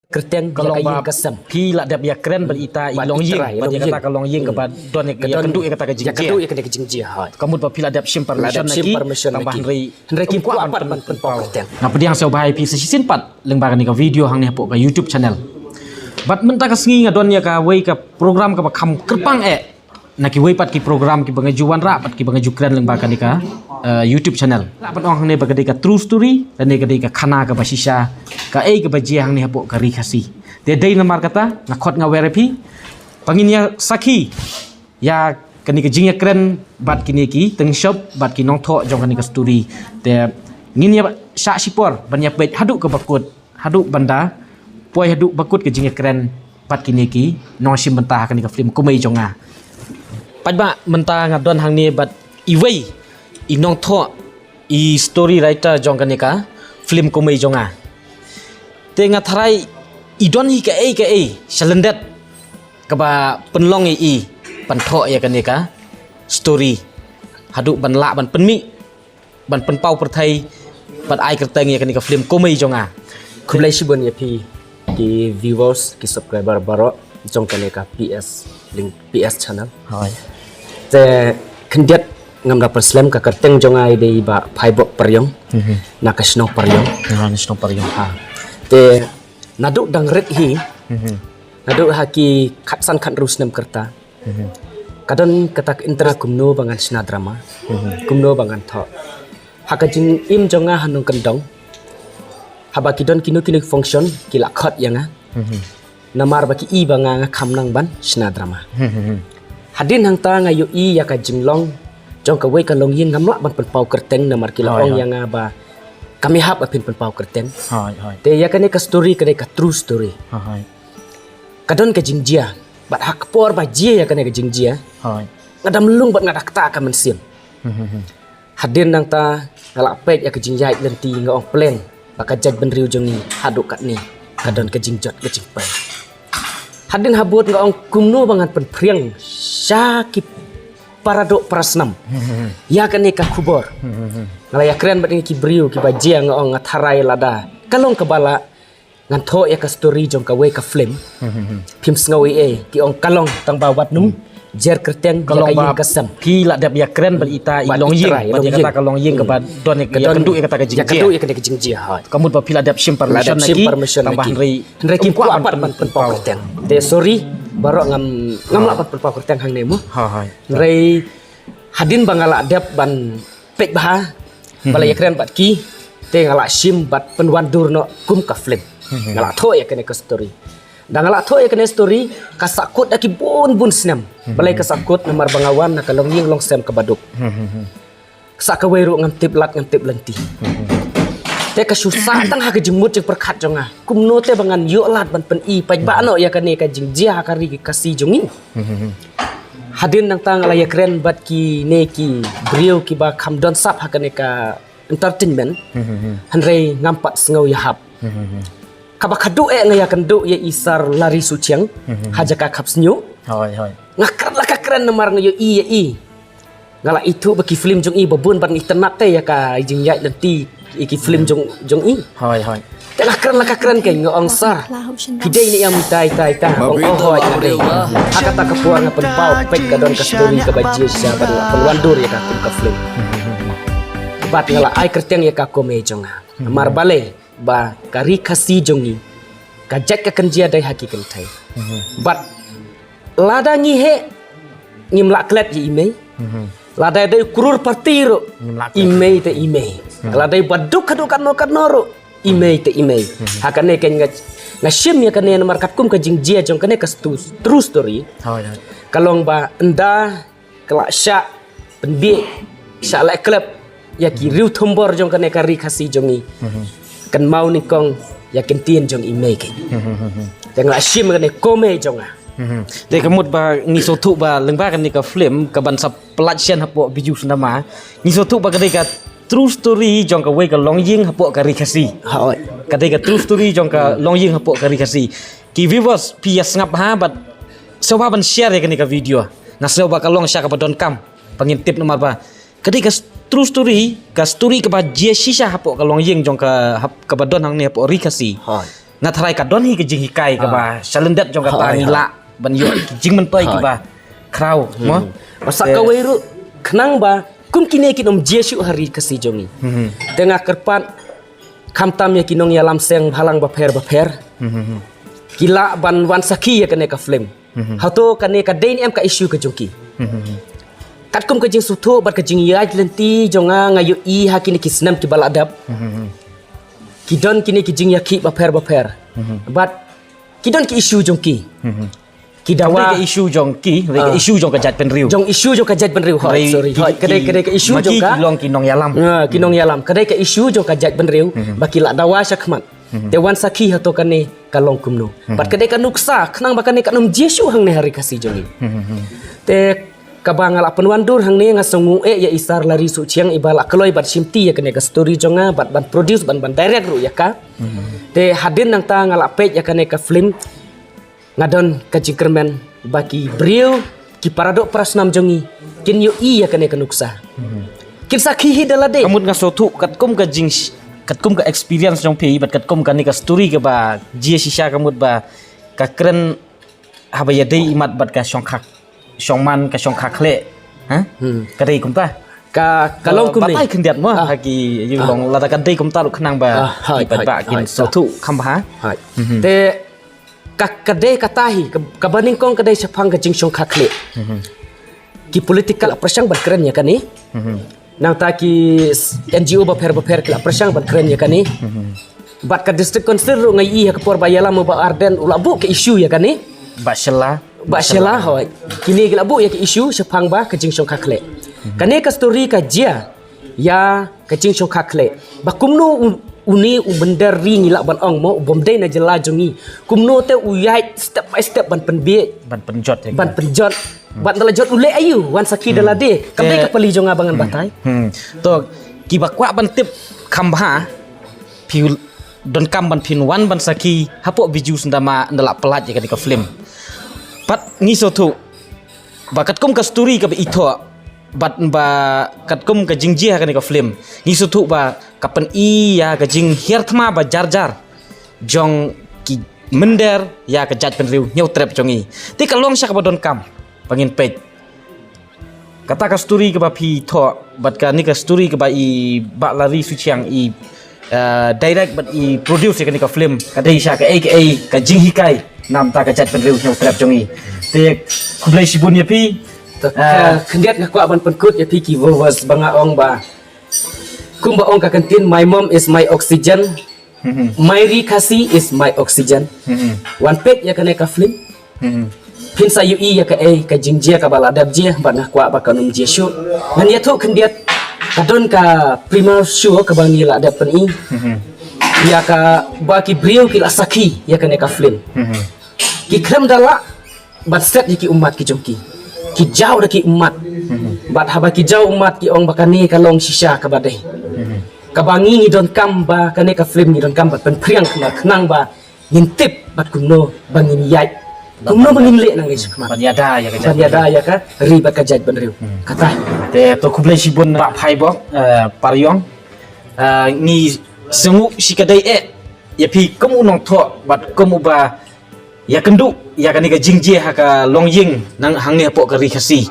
Kerteng Kalau yang kasam pi la dia keren berita ilong ying dia kata kalong ying ke don ya kendu ya kata ke jing kendu ya kena ke jing hai kamu pa pi la dia sim permission lagi tambah Henry kim ku apat ban kerteng ngapa dia saya bahai pi sesin pat lembaga ni ke video hang ni pok ke YouTube channel bat menta ka sengi ngadon ya ka wei ka program ka kham kerpang naki wei pat ki program ki bangajuan ra pat ki bangaju keren lembaga ni ka YouTube channel la pat ong ne bagade ka true story dan ne gade ka khana ka basisha ka ke baji hang ni hapok ka ri khasi de dei namar kata nakot nga werepi panginya saki ya kani ka jingya keren bat kini ki teng shop bat ki nong tho jong kani ka story de nginya sha sipor banya bet haduk ka bakut haduk banda poi haduk bakut ka jingya keren bat kini ki nong sim mentah kani ka film komei jonga padba mentah ngadon hang ni bat iwei inong tho I story writer jong kani ka film komei jonga te ngatharai idon hi ka salendet kaba penlong I pantho ya kani ka story haduk ban la ban penmi ban penpau perthai pat ai kerteng ya kani ka film komei jonga kumlai sibon ya pi ki viewers ki subscriber baro jong kani ka PS link PS channel hoi te kendiat ngam dapur slam ka kerteng jongai dei ba phaibok paryong na kasno paryong national paryong ha te naduk dang ret hi naduk haki khatsan khat rus nem kerta kadon katak intera kumno bangan sina drama kumno bangan tho hakajing im jonga hanung kendong haba kidon kinu function kila khat yanga namar baki I banga kham nang ban sina drama hadin hang ta ngayu I ya ka jinglong jong ka wei ka long yin ngamla ban penpau kerteng namar kila ong yanga ba kami hap apin penpau kerteng hoi te ya kane ka story kane ka true story hoi kadon ka jingjia bat hak por ba jia ya kane ka jingjia hoi ngadam lung bat ngadak ta ka mensim hadin nang ta ngalak pet ya ka jingjai lenti ngong plan baka jaj ben riu jong ni haduk kat ni kadon ka jingjot ka jingpai hadin habut ngong kumno bangan pen priang syakip paradok prasnam ya kane ka kubor ngalaya keren bat ni ki briu ki bajia ngong ngatharai lada kalong kebala ngan tho ya ka story jong ka we ka film phim sngawi ki ong kalong tang bawat num jer kerteng ya ka yin kasam pi la dia keren berita ilong ying dia kata kalong ying ke don ya kendu ya kata ke jing kendu ya kata ke jing ha kamu pa pi la dia sim permission lagi tambah Henry kim ku apat ban penpau kerteng te sorry barok ngam la pat penpau kerteng hang nemu ha Henry hadin bangala dep ban pek bah balaya keren bat ki te ngala sim bat penwandur no kum ka film ngala tho ya kene ka story dan ngala tho ya kene story kasakut aki bun snam balai kasakut nomor bangawan na kalong ying long sem ka baduk sakaweru ngam tip lenti te ka susah tang ha ka jemut jeng perkhat jonga kumno te bangan yo lat ban pen I paj ba no ya kane ka jingjia ka ri kasi jongi hadin nang tang la ya keren bat ki ne ki brio ki ba kham don sap ha kane ka entertainment Henry ngampat sengau ya hap kaba khadu ngaya kendu ya isar lari suciang hajaka kapsnyu hoi ngakrat la ka keren namar ngayo I ngala itu baki film jong I babun ban internet te ya ka jing yai lenti iki film jong I hoi te la keren ke ngong sar pidai ni yang tai ong hoi ade hakata ka puar nga penpau pek ka don ka story ka baji sia ban penwandur ya ka kum ka film bat ngala ai kerteng ya ka komei jonga mar bale ba kari kasi jongi kajak ka kenjia dai hakikan thai bat lada ngi he ngimla klet ji email lada dai kurur partiro email te email lada baduk kadukan no kanoro email te email hakane ken ngashim ya kane nomor katkum ka jingjia jong kane ka true story kalong ba enda kelak syak penbi syak lek klub ya ki riu thombor jong kane ka ri khasi jongi kan mau ni kong ya kentien jong email ke jangan asyim kane kome jonga de kemut ba ngisotu ba lengba kan ni ka film ka ban sa pelatihan hapo biju sundama ngisotu ba ka true story jong ka we ka long ying hapo ka ri khasi hoi ka true story jong ka long ying hapo ka ri khasi ki viewers pi ngap ha bat soba ban share ya kan ni ka video ngasau ba ka long sha ka don kam pangintip nomor ba ketika true story ka story ka ba jia shisha hapo ka long ying jong ka badon hang ni hapo ri khasi ngathrai ka don hi ke jing hikai ka ba salendat jong ka ta la ban yo jing men pai ki ba kraw mo Masa kawairu kenang ba kun kini kinom Jesu hari kasi jongi. Tengah kerpat kamtam ya kinong ya lamseng halang baper. Kila ban wan saki ya kene ka flame. Hato kene ka dain em ka issue ka jongki. Kat kum ka jing sutu bat ka jing yaj lenti jonga ngayu i hakini kisnam ki baladap. Kidon kini ki jing yaki baper. Bat kidon ki issue jongki. Kidawa ke isu jong ki ke isu jong ka jat pen riu jong isu jong ka jat pen riu sorry kedai ke isu jong ka kilong kinong yalam kinong yalam kedai ke isu jong ka jat pen riu bakila dawa syakmat dewan saki hato kane kalong kumno bat kedai ka nuksa kenang bakane ka nom Jesu hang ne hari kasih jongi te kabangal apan wandur hang ne ngasongu ya isar lari su chiang ibala keloi bat simti ya kane ka story jonga bat ban produce ban direct ru ya ka te hadin nang ta ngalapet ya kane ka film ngadon kajingkermen baki beliau ki paradok prasnam jongi kin yo iya kane kanuksa kin sakhi dalade kamut ngasotu katkum ka jing katkum ka experience jong pi bat katkum ka ni ka story ka ba jia sisa kamut ba ka kren habaya dei imat bat ka syongkhak syongman ka syongkhak le ha ka dei kum ta ka kalong kum ni batai kendiat mo haki yu long lada ka dei kum ta lu khnang ba ki ba kin sotu khamba ha te kadai katahi kabaning kong kadai sepang kajing syong kakle ki political pressang berkeren ya kani nang ta ki NGO baper ki pressang berkeren ya kani bat ka district council ngai i ka por bayala mo ba arden ulabu ke issue ya kani ba shela hoy kini ki labu ya ke issue sepang ba kajing syong kakle kani ka story ka jia ya kajing syong kakle ba kumno uni bendar ring ilak ban ong mo bomdai na jela jongi kumno te uyai step by step ban penbie ban penjot ya ban penjot ban dalajot ule ayu wan saki dalade kadai ka pali jonga bangan batai to ki bakwa ban tip khamba piu don kam ban pin wan ban saki hapo biju sendama ndalak pelat ya ka film pat ngiso tu bakat kum ka story ka ito bat ba katkum ka jingjia ka ni ka film ngiso tu ba kapan ya ka jing hiar thma ba jar jong ki mender ya ka jat pen riu nyau trap jongi ti ka long syak ba don kam pangin page kata ka story ka ba phi tho bat ka ni ka story ka ba i ba lari su chiang i direct but i produce ka ni ka film ka dei sya ka aka ka jing hikai nam ta ka jat pen riu nyau trap jongi te kublai sibun ya pi kendiat ngaku aban penkut ya piki was banga ong ba kumba ong ka kantin my mom is my oxygen my rikasi is my oxygen one pet ya kane ka film pin sa yu i ya ka ka jingjia ka baladab je ba ngaku ba kanum Jesu ngan ya tu kendiat kadon ka prima show ka bangi la ada pen i ya ka baki brio ki la saki ya kane ka film ki krem dala bat set ki umat ki jongki ki jauh daki umat bat haba ki jauh umat ki ong bakani kalong sisa ka badai ka bangi ni don kam ba kane ka film ni don kam bat pen priang kena kenang ba ngintip bat kumno bangin yai kumno bangin le nang is kema banyada ya ka ribat ka jaj benriu kata te to kublai sibun ba phai bo paryong ni sengu sikadai ya pi kamu nong tho bat kamu ba ya kendu ya kan ka jingje ha ka longying nang hang ne po ka rikasi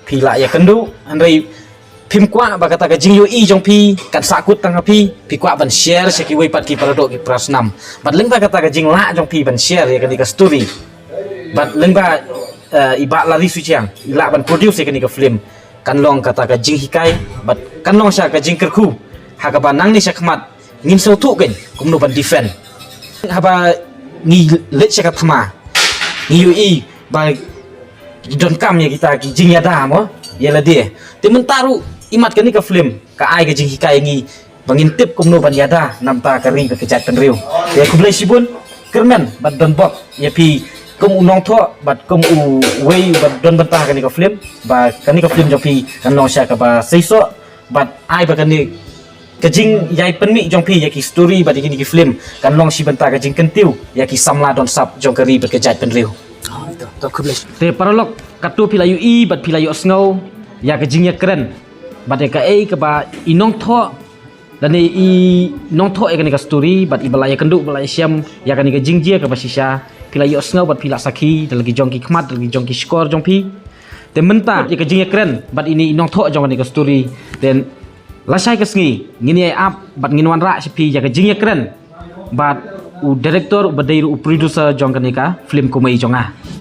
pila ya kendu andai phim kwa ba kata ka jingyo i jong pi kat sakut tang pi kwa ban share seki wei pat ki paradok ki prasnam bat leng ba kata ka jing la jong pi ban share ya kan ka story bat leng ba iba lari su chiang ila ban produce ya kan ka film kan long kata ka jing hikai bat kan long sha ka jing kerku ha ka ban nang ni syakmat ngin so tu kan kumno ban defend haba ni let syakat thama ni ui ba don kam ya kita ki jing ya da mo ya la dia te mentaru imat ka ni ka film ka ai ka jing hikai ngi bangintip kumno ban ya da nam ta ka ri ka jat pen riu te kublai sibun kermen bat don bok ya pi kum unong tho bat kum u wei bat don banta ka ni ka film ba ka ni ka film jo pi kan no sya ka ba seiso bat ai ba ka ni kajing yai penmi jong pi ya ki story ba dikini ki film kan long si benta kajing kentiu ya ki samla don sap jong kari berkejat pen riu to kublai te paralok katu pilayu i bat pilayu sngow ya kajing ya keren bat ka ka ba inong tho dan i nongtho ya kan ka story bat i balaya kenduk balaya siam ya kan ka jingjia ka basisha pila yo snau bat pila sakhi dalagi jongki khmat dalagi jongki skor jongpi te menta ya ka jingya keren bat ini nongtho jong ka story then lasai ka sngi ngini ai up bat nginwan ra sipi ya ka jingya keren bat u director u badai u producer jong ka film komai jonga